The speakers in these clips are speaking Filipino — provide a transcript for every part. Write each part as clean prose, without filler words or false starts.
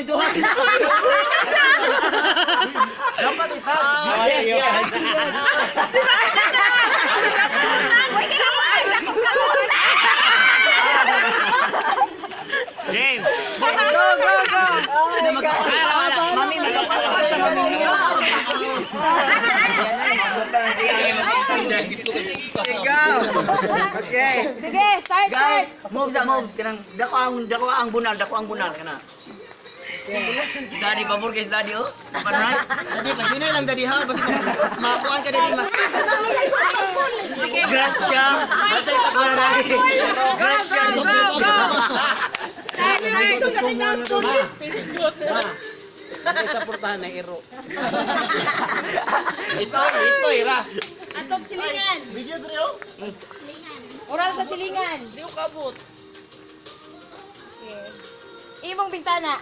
duha sila. Dapat ita. Yes. Game. Go, go, go. Mami, magkapasa pa siya manunyo. Ikaw. Okay. Sige, start, start. Guys, moves. Kanang dako ang bunal kana. Daddy, pabor kay daddy oh. Panon. Daddy, pasinay lang daddy ha. Basta makuan ka daddy mas. Gracia. Batay sa kuan daddy. Gracia. Go, go, go. Dati sa portahan ng iro. Ito, ira. Atop silingan. Video drio. Oral sa silingan. Di ko kabot. Imong bintana.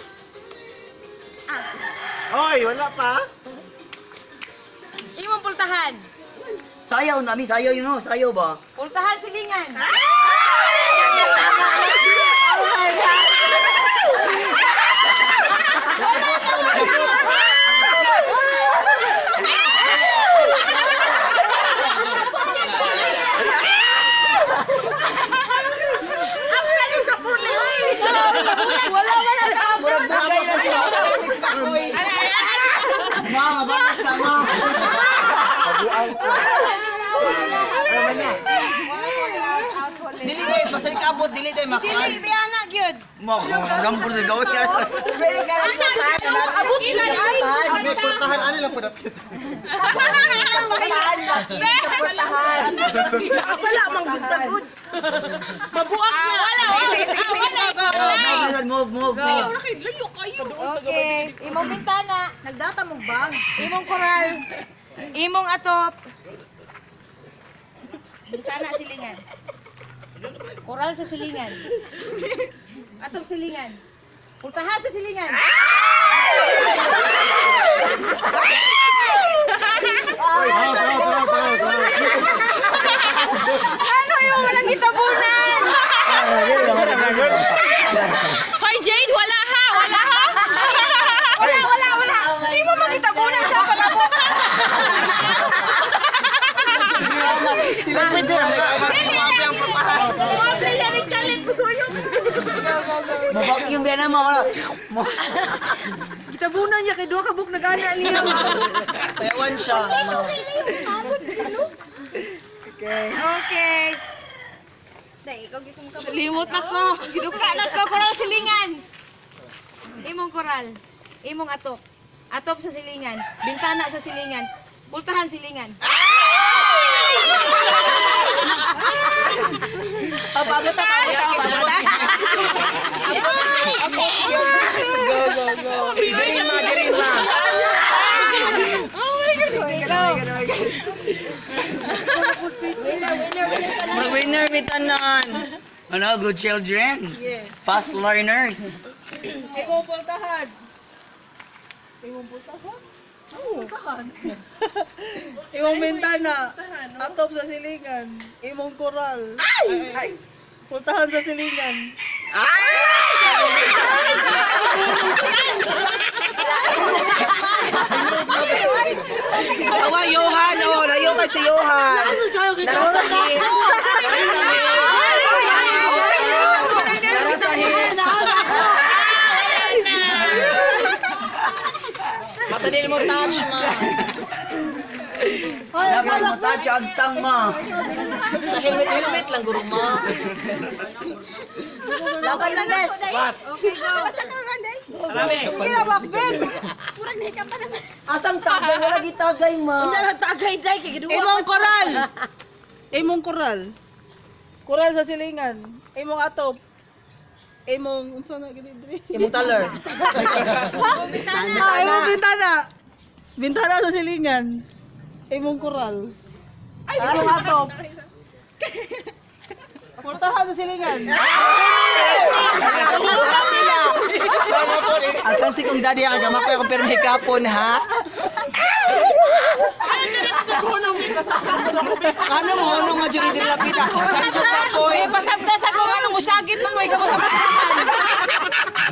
Oy, wala pa. Imong pultahan. Sayaw nami, sayaw yun oh. Sayaw ba? Pultahan silingan. Wala ka. Murag dugay lang sila. Mama, bakit sama? Dili tayo, pasal kabot, dili tayo Dili, makuan. biyana gyud. Mo, gampur sa gawat yan. Pwede ka lang sa tahan. Abot sila. May portahan, ano lang po dapat? Portahan, Portahan. nakasala mang gud-gud. Mabuak na. Wala. Move. Okay, imong bintana, Nagdata mong bag. imong koral, imong atop. Bintana silingan. Koral sa silingan. Atop silingan. Pultahan sa silingan. Ano yung walang gitabunan? Hoy Jade, wala ha. Wala. Hindi mo magitabunan siya pala mo. Sila dyan din. Sumabi ang portahan. Mabak yung biyanan mo. Gitabunan niya kay duha ka buk nagana niya. Payawan siya. Okay. Dahil, ikaw gitong ka. Limot na ko. Giduka na ko. Koral silingan. Imong koral. Imong atop. Atop sa silingan. Bintana sa silingan. Pultahan silingan. Pababot. Go. Dirima. Winner bitanan. Ano, good children. Fast learners. Ikaw portahan. Imong bintana, atop sa silingan, imong koral. Ay! Pultahan sa silingan. Awa, Johan, oh, layo ka si Johan. Masadil mo touch ma. Dapat mo touch agtang ma. Sa helmet lang guro ma. Laban na, bes. Okay, go. Basta ka nga, day. Arami. Murag na ka pa naman. Asang tagay wala gitagay ma. Hindi na tagay, day. Kaya giduwa. Imong koral. Imong koral. Koral sa silingan. Imong atop. Imong unsa na gid diri? Imong taler. Imong bintana. Bintana sa silingan. Imong koral. Imong atop. Portahan sa silingan. Asan si kong daddy ka gama ko permi kapon ha. Ano mo ano nga juri diri lapita. Kanjo ka ko. Pasabda sa ko ano mo sagit mo ikaw sa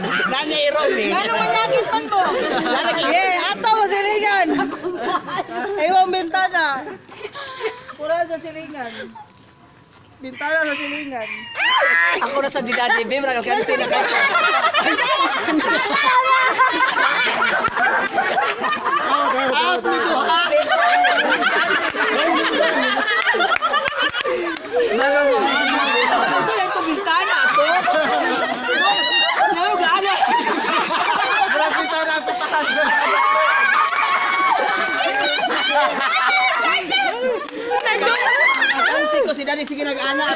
Nanya Iromi. Ano man lagit man mo? Yeah, ato sa silingan. Imong bintana. Kural sa silingan. Bintana sa silingan. Ako na sa dinadi, babe. Nagkanti na ka. Out nito, ha? Saan ito bintana ako? Narugaan na. Nakansi ko si Daddy, sige nag-anak.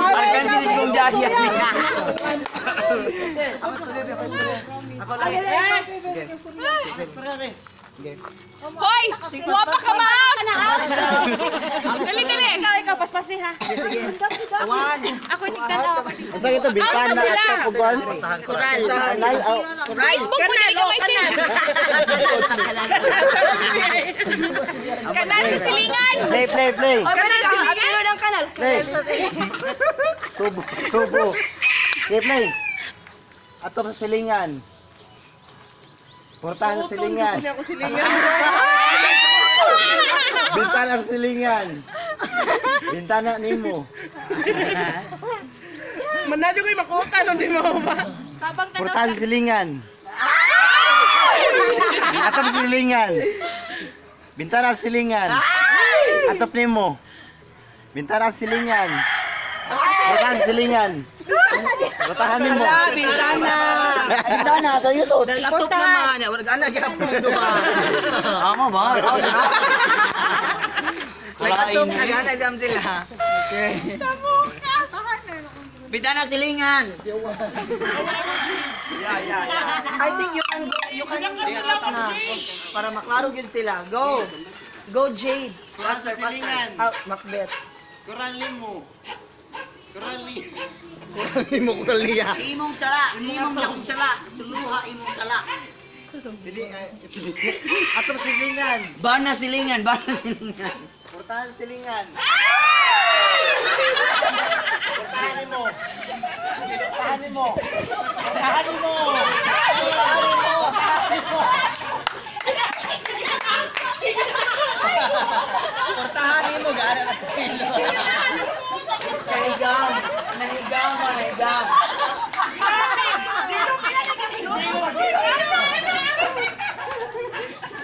Arkansi kong Daddy yan. Hoy! Wapa ka ma! Dali, dali! Ikaw, paspasi ha. Awan. Ako yung tigtanaw. Ang sakit ito, bintana at saka pagwan. Facebook mo dali ka may tin. Kanal sa silingan! Play. Kanal sa silingan! ng kanal. Play. Tubo. Play. Atop sa silingan. Portahan sa silingan. Bintana sa silingan. Bintana nimo. Manadyo ko'y makuta nung di mo ba? Habang tanaw Portahan sa silingan. Atop sa silingan. Bintana sa silingan. Atop nimo. Bintana sa silingan. Portahan sa silingan. Portahan nimo. Ala, bintana. Bintana, sa YouTube. Laptop naman. Wag-anak, gapon ito ba? Amo ba? Laptop, nag-anak jam sila. Bintana silingan. I think you can para maklaro yun sila. Go. Go Jade. Faster, faster. Macbeth. Imong kuraliya. Imong sala, imong yakong sala, suluha imong sala. Atop sa silingan. Bana silingan, bana silingan. Portahan sa silingan. Portahan nimo. Portahan nimo. Portahan nimo. Portahan mo gaana na silo. Nahigam, nahigam, nahigam.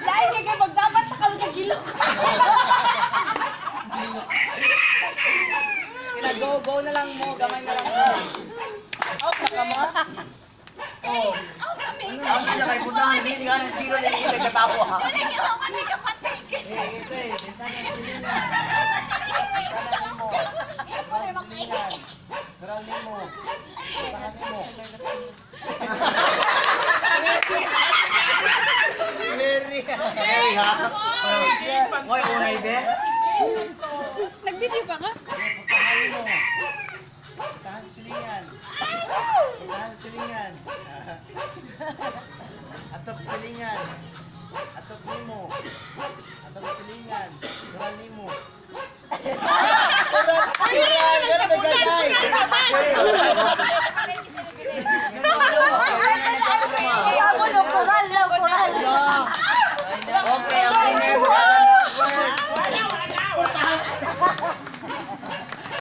Dahil kaya magdapat sa kami kagilok. Go na lang mo, gamay na lang mo. Out na ka mo. Oh. Ano siya kay pudahan, hindi siya ng tiro na yung nagkatapo ha. Hey ha. Moy unay be. Nag-video pa ka? Portahan sa silingan. Portahan sa silingan. Atop sa silingan. Atop nimo. Atop sa silingan. Portahan nimo.